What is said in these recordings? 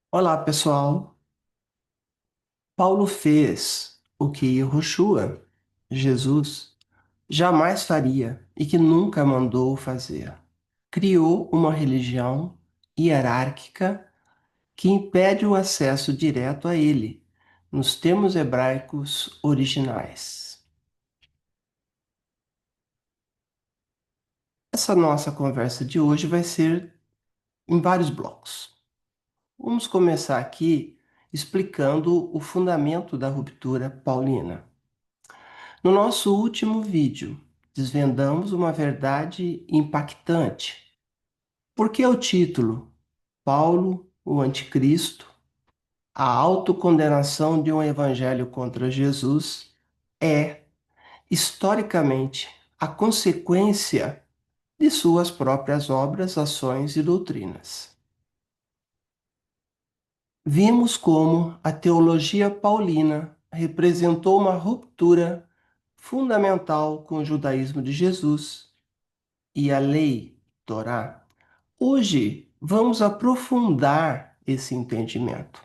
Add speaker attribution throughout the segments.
Speaker 1: Olá, pessoal. Paulo fez o que Yahushua, Jesus, jamais faria e que nunca mandou fazer. Criou uma religião hierárquica que impede o acesso direto a ele, nos termos hebraicos originais. Essa nossa conversa de hoje vai ser em vários blocos. Vamos começar aqui explicando o fundamento da ruptura paulina. No nosso último vídeo, desvendamos uma verdade impactante. Por que o título Paulo, o Anticristo, a autocondenação de um evangelho contra Jesus é, historicamente, a consequência de suas próprias obras, ações e doutrinas. Vimos como a teologia paulina representou uma ruptura fundamental com o judaísmo de Jesus e a lei, Torá. Hoje vamos aprofundar esse entendimento.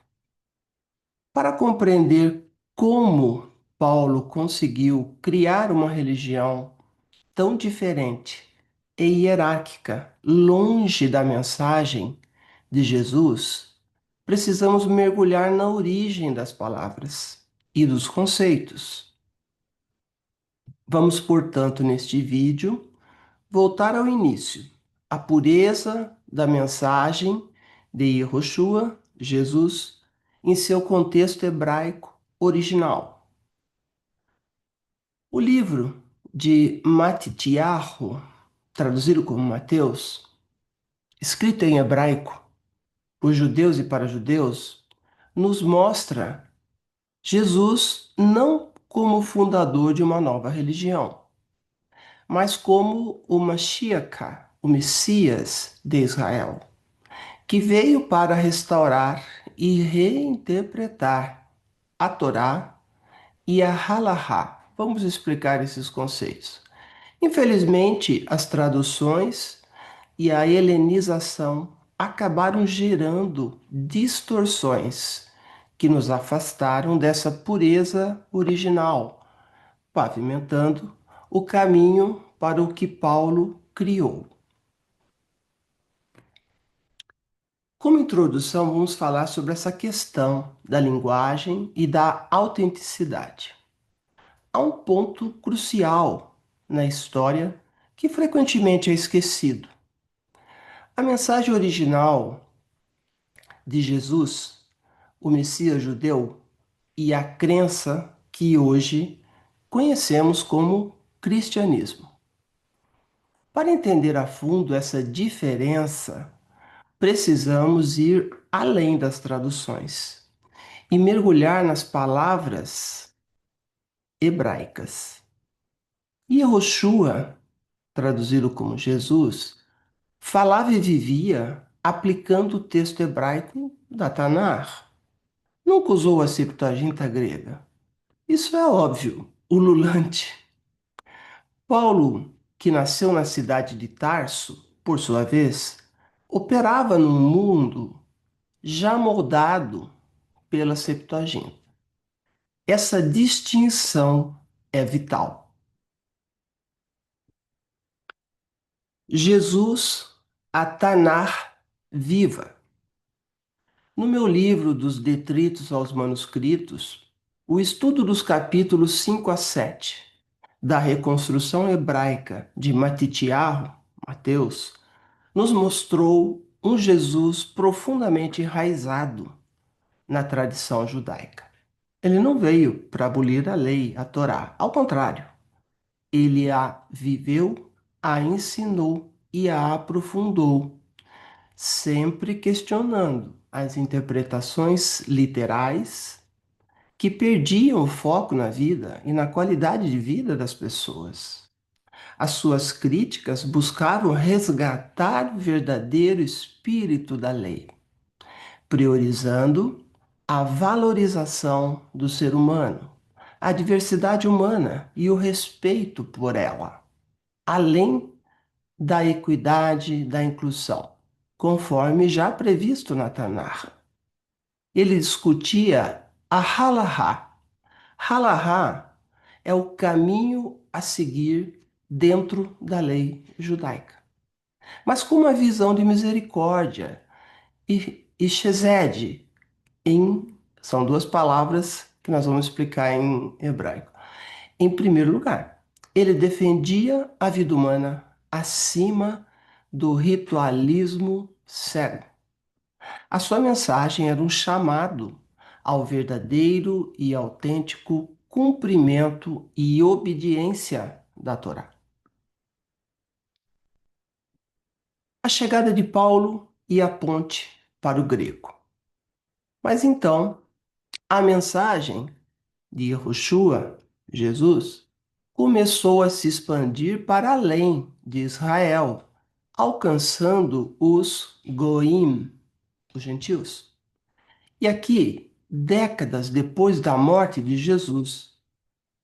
Speaker 1: Para compreender como Paulo conseguiu criar uma religião tão diferente e hierárquica, longe da mensagem de Jesus, precisamos mergulhar na origem das palavras e dos conceitos. Vamos, portanto, neste vídeo voltar ao início, a pureza da mensagem de Yehoshua, Jesus, em seu contexto hebraico original. O livro de Matitiahu, traduzido como Mateus, escrito em hebraico por judeus e para judeus, nos mostra Jesus não como fundador de uma nova religião, mas como o Mashiach, o Messias de Israel, que veio para restaurar e reinterpretar a Torá e a Halahá. Vamos explicar esses conceitos. Infelizmente, as traduções e a helenização acabaram gerando distorções que nos afastaram dessa pureza original, pavimentando o caminho para o que Paulo criou. Como introdução, vamos falar sobre essa questão da linguagem e da autenticidade. Há um ponto crucial na história que frequentemente é esquecido. A mensagem original de Jesus, o Messias judeu, e a crença que hoje conhecemos como cristianismo. Para entender a fundo essa diferença, precisamos ir além das traduções e mergulhar nas palavras hebraicas. Yehoshua, traduzido como Jesus, falava e vivia aplicando o texto hebraico da Tanar. Nunca usou a Septuaginta grega. Isso é óbvio, ululante. Paulo, que nasceu na cidade de Tarso, por sua vez, operava num mundo já moldado pela Septuaginta. Essa distinção é vital. Jesus, a Tanar viva. No meu livro dos detritos aos manuscritos, o estudo dos capítulos 5 a 7 da reconstrução hebraica de Matitiahu, Mateus, nos mostrou um Jesus profundamente enraizado na tradição judaica. Ele não veio para abolir a lei, a Torá. Ao contrário, ele a viveu, a ensinou e a aprofundou, sempre questionando as interpretações literais que perdiam o foco na vida e na qualidade de vida das pessoas. As suas críticas buscavam resgatar o verdadeiro espírito da lei, priorizando a valorização do ser humano, a diversidade humana e o respeito por ela, além da equidade, da inclusão, conforme já previsto na Tanakh. Ele discutia a halahá. Halahá é o caminho a seguir dentro da lei judaica, mas com uma visão de misericórdia e chesed, são duas palavras que nós vamos explicar em hebraico. Em primeiro lugar, ele defendia a vida humana acima do ritualismo cego. A sua mensagem era um chamado ao verdadeiro e autêntico cumprimento e obediência da Torá. A chegada de Paulo e a ponte para o grego. Mas então, a mensagem de Yahushua, Jesus, começou a se expandir para além de Israel, alcançando os goim, os gentios. E aqui, décadas depois da morte de Jesus,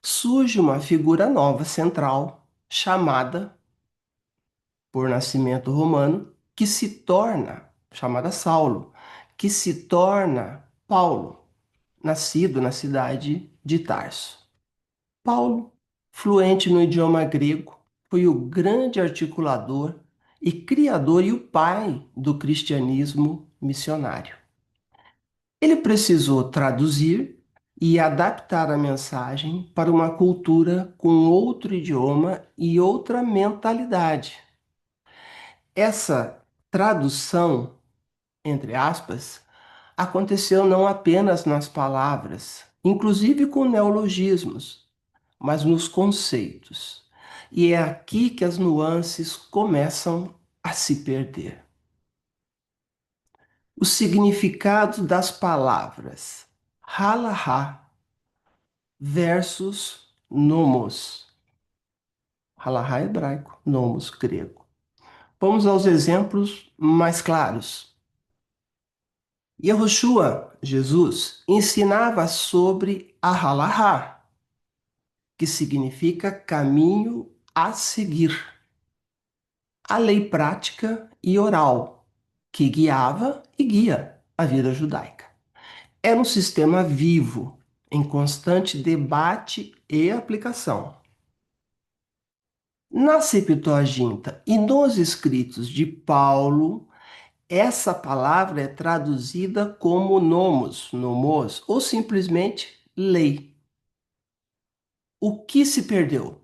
Speaker 1: surge uma figura nova central, chamada, por nascimento romano, que se torna, chamada Saulo, que se torna Paulo, nascido na cidade de Tarso. Paulo, fluente no idioma grego, foi o grande articulador e criador e o pai do cristianismo missionário. Ele precisou traduzir e adaptar a mensagem para uma cultura com outro idioma e outra mentalidade. Essa tradução, entre aspas, aconteceu não apenas nas palavras, inclusive com neologismos, mas nos conceitos. E é aqui que as nuances começam a se perder. O significado das palavras halahá versus nomos. Halahá hebraico, nomos grego. Vamos aos exemplos mais claros. Yahushua, Jesus, ensinava sobre a halahá, que significa caminho a seguir. A lei prática e oral, que guiava e guia a vida judaica. Era um sistema vivo, em constante debate e aplicação. Na Septuaginta e nos escritos de Paulo, essa palavra é traduzida como nomos, ou simplesmente lei. O que se perdeu?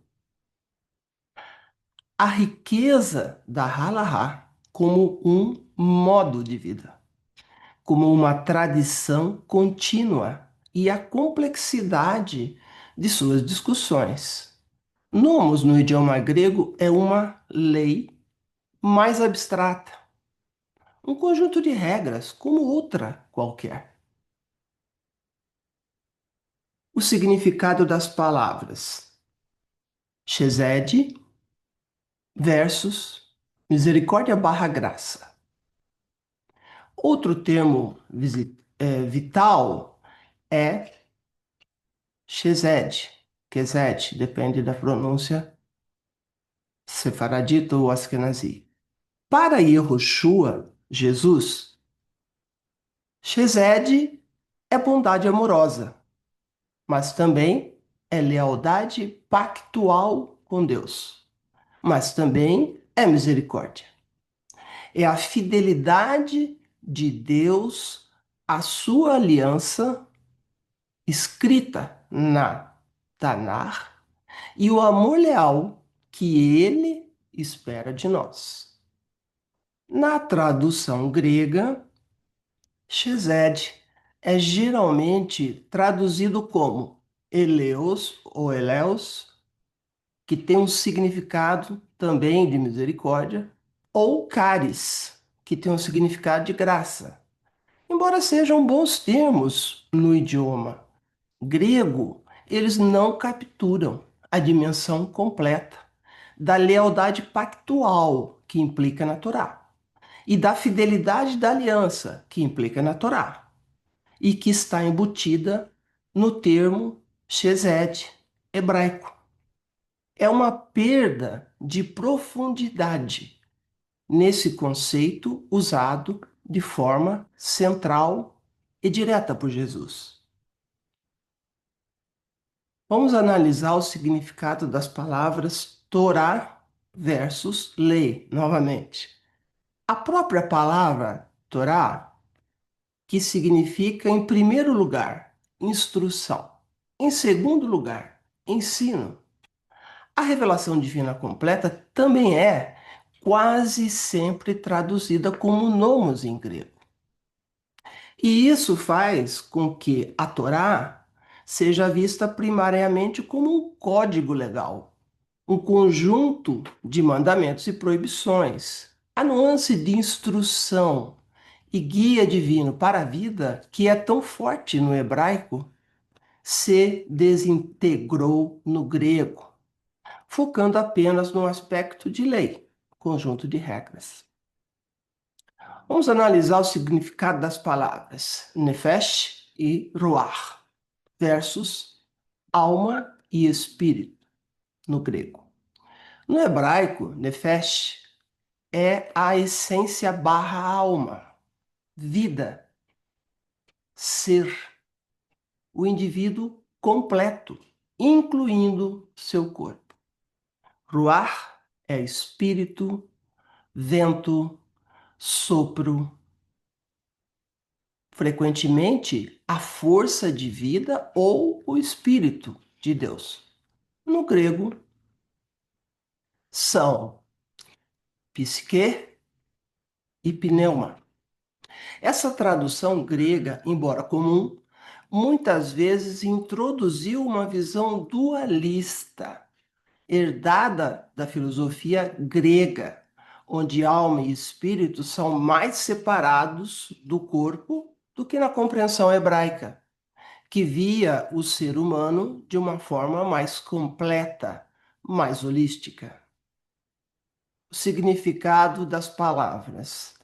Speaker 1: A riqueza da halahá como um modo de vida, como uma tradição contínua e a complexidade de suas discussões. Nomos, no idioma grego, é uma lei mais abstrata, um conjunto de regras, como outra qualquer. O significado das palavras Chesed versus misericórdia barra graça. Outro termo vital é Chesed, Kesed, depende da pronúncia sefaradita ou askenazi. Para Yehoshua, Jesus, Chesed é bondade amorosa, mas também é lealdade pactual com Deus, mas também é misericórdia. É a fidelidade de Deus à sua aliança escrita na Tanar e o amor leal que ele espera de nós. Na tradução grega, Chesed é geralmente traduzido como eleos ou eleus, que tem um significado também de misericórdia, ou caris, que tem um significado de graça. Embora sejam bons termos no idioma grego, eles não capturam a dimensão completa da lealdade pactual que implica na Torá e da fidelidade da aliança que implica na Torá e que está embutida no termo Chesed hebraico. É uma perda de profundidade nesse conceito usado de forma central e direta por Jesus. Vamos analisar o significado das palavras Torá versus lei, novamente. A própria palavra Torá, que significa, em primeiro lugar, instrução, em segundo lugar, ensino. A revelação divina completa também é quase sempre traduzida como nomos em grego. E isso faz com que a Torá seja vista primariamente como um código legal, um conjunto de mandamentos e proibições. A nuance de instrução e guia divino para a vida, que é tão forte no hebraico, se desintegrou no grego, focando apenas no aspecto de lei, conjunto de regras. Vamos analisar o significado das palavras nefesh e ruach versus alma e espírito no grego. No hebraico, nefesh é a essência barra alma, vida, ser, o indivíduo completo, incluindo seu corpo. Ruach é espírito, vento, sopro, frequentemente a força de vida ou o espírito de Deus. No grego, são psique e pneuma. Essa tradução grega, embora comum, muitas vezes introduziu uma visão dualista, herdada da filosofia grega, onde alma e espírito são mais separados do corpo do que na compreensão hebraica, que via o ser humano de uma forma mais completa, mais holística. O significado das palavras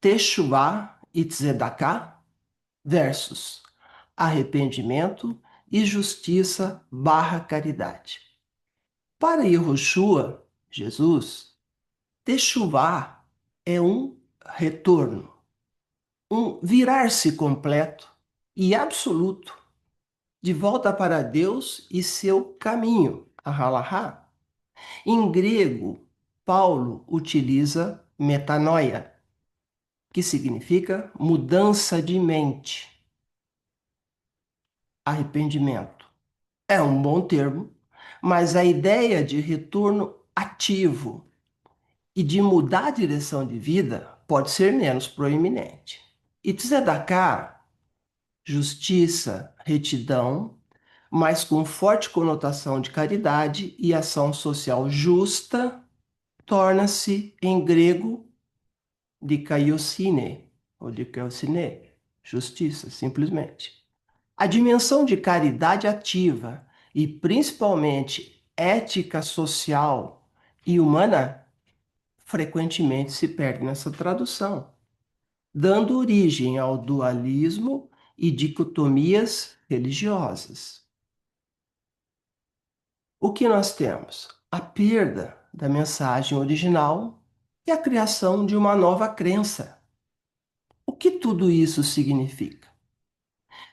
Speaker 1: Teshuvah e Tzedakah versus arrependimento e justiça barra caridade. Para Yehoshua, Jesus, Teshuvah é um retorno, um virar-se completo e absoluto de volta para Deus e seu caminho, a halahá. Em grego, Paulo utiliza metanoia, que significa mudança de mente, arrependimento. É um bom termo, mas a ideia de retorno ativo e de mudar a direção de vida pode ser menos proeminente. E tzedakah, justiça, retidão, mas com forte conotação de caridade e ação social justa, torna-se, em grego, dikaiosine, ou dikaiosine, justiça, simplesmente. A dimensão de caridade ativa e, principalmente, ética social e humana frequentemente se perde nessa tradução, dando origem ao dualismo e dicotomias religiosas. O que nós temos? A perda da mensagem original e a criação de uma nova crença. O que tudo isso significa?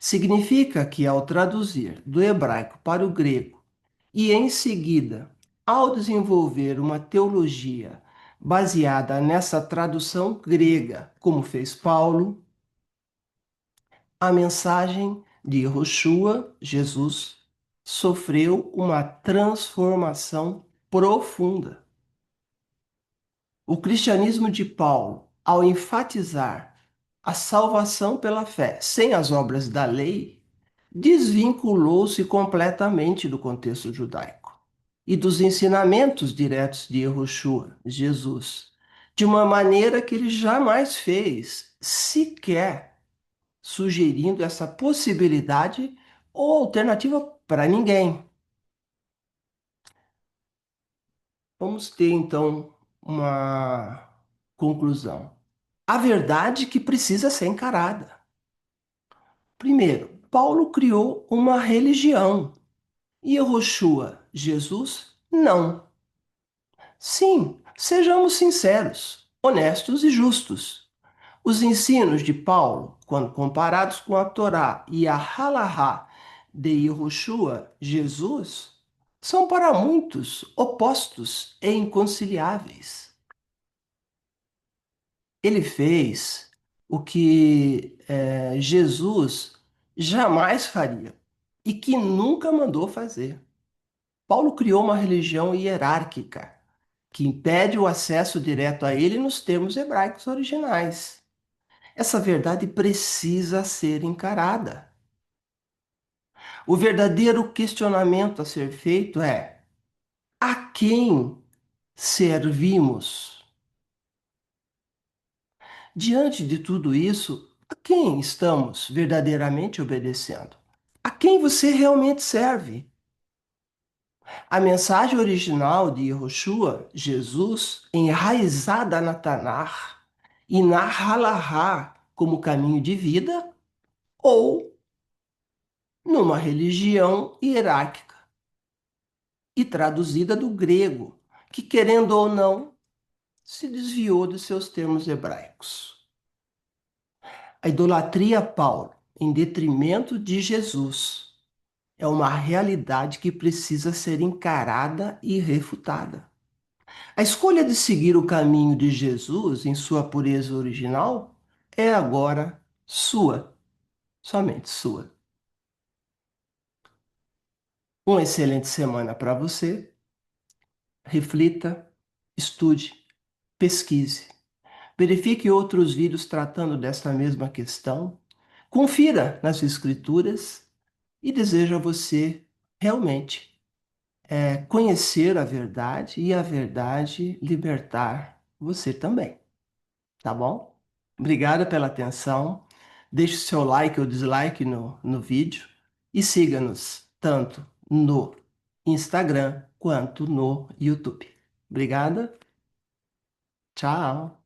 Speaker 1: Significa que, ao traduzir do hebraico para o grego e, em seguida, ao desenvolver uma teologia baseada nessa tradução grega, como fez Paulo, a mensagem de Yehoshua, Jesus, sofreu uma transformação profunda. O cristianismo de Paulo, ao enfatizar a salvação pela fé sem as obras da lei, desvinculou-se completamente do contexto judaico e dos ensinamentos diretos de Yehoshua, Jesus, de uma maneira que ele jamais fez, sequer sugerindo essa possibilidade ou alternativa para ninguém. Vamos ter então uma conclusão. A verdade que precisa ser encarada. Primeiro, Paulo criou uma religião e Yehoshua, Jesus, não. Sim, sejamos sinceros, honestos e justos. Os ensinos de Paulo, quando comparados com a Torá e a Halahá de Yehoshua, Jesus, são para muitos opostos e inconciliáveis. Ele fez o que Jesus jamais faria e que nunca mandou fazer. Paulo criou uma religião hierárquica que impede o acesso direto a ele nos termos hebraicos originais. Essa verdade precisa ser encarada. O verdadeiro questionamento a ser feito é: a quem servimos? Diante de tudo isso, a quem estamos verdadeiramente obedecendo? A quem você realmente serve? A mensagem original de Yehoshua, Jesus, enraizada na Tanakh e na Halahá como caminho de vida, ou numa religião hierárquica e traduzida do grego, que, querendo ou não, se desviou dos seus termos hebraicos. A idolatria a Paulo, em detrimento de Jesus, é uma realidade que precisa ser encarada e refutada. A escolha de seguir o caminho de Jesus em sua pureza original é agora sua, somente sua. Uma excelente semana para você. Reflita, estude, pesquise. Verifique outros vídeos tratando desta mesma questão. Confira nas escrituras e desejo a você realmente conhecer a verdade e a verdade libertar você também, tá bom? Obrigada pela atenção. Deixe seu like ou dislike no vídeo e siga-nos tanto no Instagram quanto no YouTube. Obrigada. Tchau.